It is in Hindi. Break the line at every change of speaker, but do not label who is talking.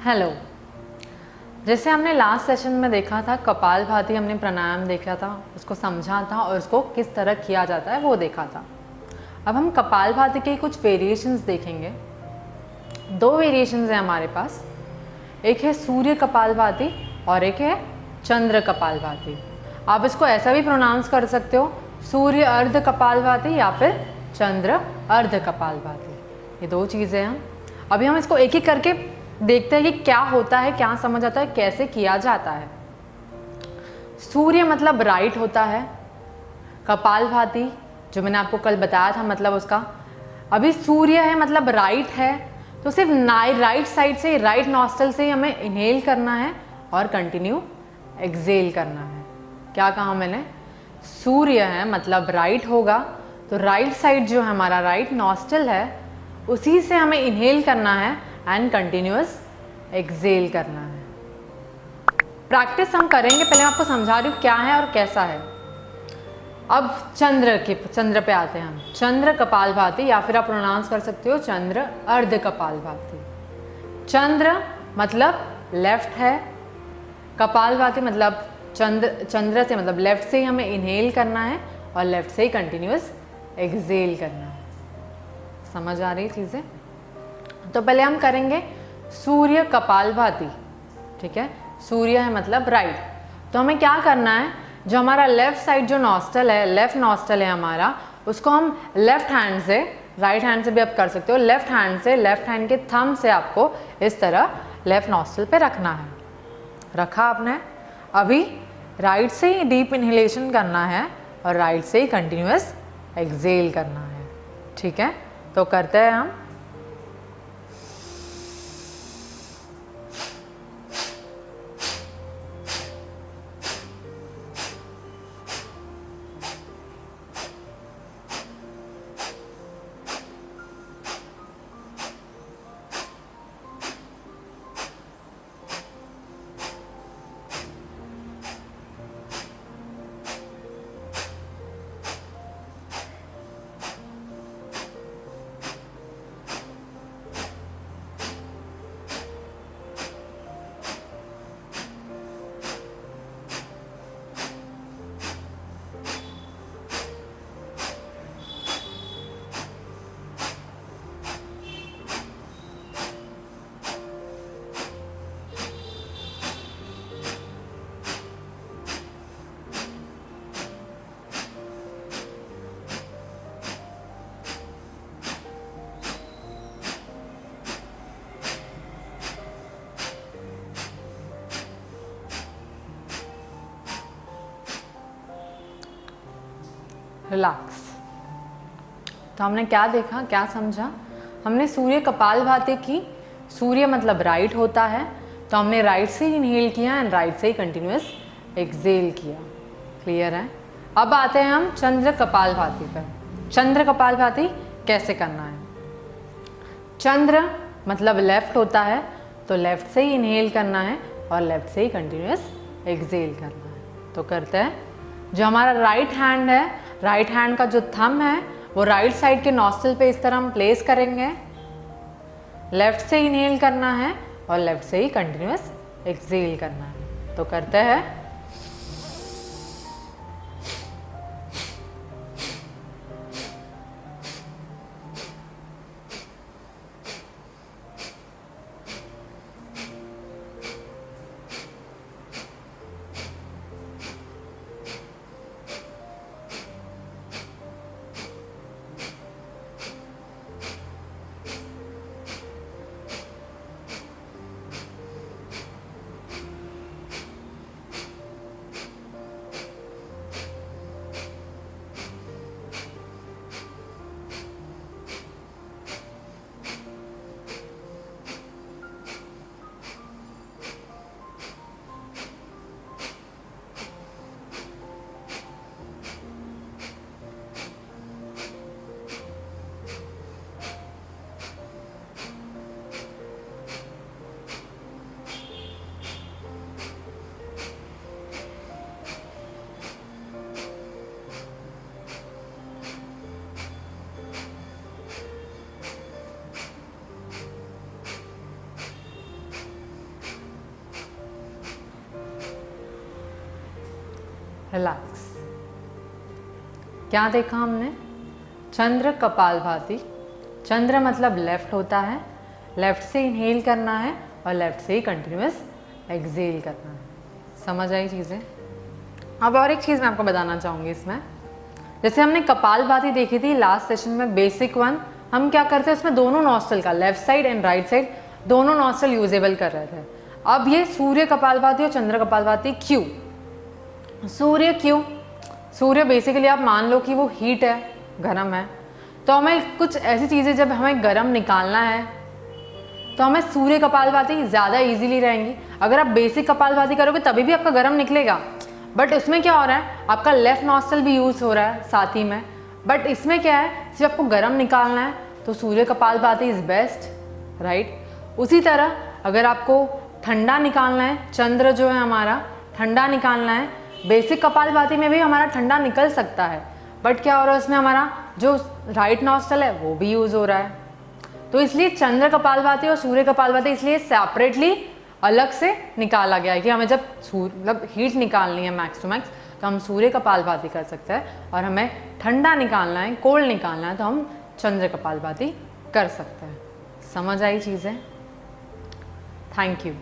हेलो। जैसे हमने लास्ट सेशन में देखा था कपालभाति, हमने प्राणायाम देखा था, उसको समझा था और उसको किस तरह किया जाता है वो देखा था। अब हम कपालभाति के कुछ वेरिएशंस देखेंगे। दो वेरिएशंस हैं हमारे पास, एक है सूर्य कपालभाति और एक है चंद्र कपालभाति। आप इसको ऐसा भी प्रोनाउंस कर सकते हो, सूर्य अर्ध कपालभाति या फिर चंद्र अर्ध कपालभाति। ये दो चीज़ें हैं। अभी हम इसको एक एक करके देखते हैं कि क्या होता है, क्या समझ आता है, कैसे किया जाता है। सूर्य मतलब राइट होता है, कपालभाति जो मैंने आपको कल बताया था मतलब उसका, अभी सूर्य है मतलब राइट है, तो सिर्फ राइट साइड से, राइट नॉस्ट्रल से ही हमें इनहेल करना है और कंटिन्यू एक्सहेल करना है। क्या कहा मैंने? सूर्य है मतलब राइट होगा, तो राइट साइड जो हमारा राइट नॉस्ट्रल है उसी से हमें इनहेल करना है एंड कंटिन्यूअस एक्सहेल करना है। प्रैक्टिस हम करेंगे, पहले मैं आपको समझा रही हूँ क्या है और कैसा है। अब चंद्र पे आते हैं हम। चंद्र कपालभाति या फिर आप प्रोनाउंस कर सकते हो चंद्र अर्ध कपालभाति। चंद्र मतलब लेफ्ट है, कपालभाति मतलब चंद्र से मतलब लेफ्ट से ही हमें इनहेल करना है और लेफ्ट से ही कंटिन्यूअस एक्सहेल करना है। समझ आ रही चीज़ें? तो पहले हम करेंगे सूर्य कपालभाति। ठीक है, सूर्य है मतलब राइट, तो हमें क्या करना है, जो हमारा लेफ्ट साइड जो नॉस्ट्रल है, लेफ्ट नॉस्ट्रल है हमारा, उसको हम लेफ्ट हैंड से, राइट हैंड से भी आप कर सकते हो, लेफ्ट हैंड से, लेफ्ट हैंड के थंब से आपको इस तरह लेफ्ट नॉस्ट्रल पे रखना है। रखा आपने, अभी राइट से ही डीप इनहेलेशन करना है और राइट से ही कंटिन्यूअस एक्सहेल करना है। ठीक है, तो करते हैं हम। रिलैक्स। तो हमने क्या देखा, क्या समझा? हमने सूर्य कपालभाति की। सूर्य मतलब राइट होता है, तो हमने राइट से ही इनहेल किया एंड राइट से ही कंटिन्यूअस एक्सहेल किया। क्लियर है? अब आते हैं हम चंद्र कपालभाति पर। चंद्र कपालभाति कैसे करना है? चंद्र मतलब लेफ्ट होता है, तो लेफ्ट से ही इनहेल करना है और लेफ्ट से ही कंटिन्यूअस एक्सहेल करना है। तो करते हैं, जो हमारा राइट हैंड है, राइट हैंड का जो थंब है वो राइट साइड के नॉस्ट्रल पे इस तरह हम प्लेस करेंगे, लेफ्ट से इनहेल करना है और लेफ्ट से ही कंटिन्यूअस एक्सहेल करना है। तो करते हैं, रिलैक्स। क्या देखा हमने? चंद्र कपालभाति। चंद्र मतलब लेफ्ट होता है, लेफ्ट से इनहेल करना है और लेफ्ट से ही कंटिन्यूस एक्सेल करना है। समझ आई चीज़ें? अब और एक चीज़ मैं आपको बताना चाहूँगी इसमें, जैसे हमने कपालभाति देखी थी लास्ट सेशन में, बेसिक वन, हम क्या करते हैं उसमें दोनों नॉस्ट्रल का, left side and right side दोनों नॉस्ट्रल यूजेबल कर रहे थे। अब ये सूर्य कपालभाति और चंद्र कपालभाति क्यों? सूर्य क्यों? सूर्य बेसिकली आप मान लो कि वो हीट है, गर्म है, तो हमें कुछ ऐसी चीज़ें जब हमें गर्म निकालना है तो हमें सूर्य कपालभाति ज़्यादा इजीली रहेंगी। अगर आप बेसिक कपालभाति करोगे तभी भी आपका गर्म निकलेगा, बट उसमें क्या हो रहा है, आपका लेफ्ट नॉस्ट्रल भी यूज़ हो रहा है साथ ही में, बट इसमें क्या है, सिर्फ आपको गर्म निकालना है तो सूर्य कपालभाति इज़ बेस्ट, राइट। उसी तरह अगर आपको ठंडा निकालना है, चंद्र जो है हमारा ठंडा निकालना है, बेसिक कपालभाति में भी हमारा ठंडा निकल सकता है, बट क्या हो रहा है उसमें हमारा जो राइट नॉस्ट्रल है वो भी यूज़ हो रहा है। तो इसलिए चंद्र कपालभाति और सूर्य कपालभाति इसलिए सेपरेटली अलग से निकाला गया है कि हमें जब मतलब हीट निकालनी है मैक्स टू मैक्स तो हम सूर्य कपालभाति कर सकते हैं, और हमें ठंडा निकालना है, कोल्ड निकालना है तो हम चंद्र कपालभाति कर सकते हैं। समझ आई चीज़ें? Thank you.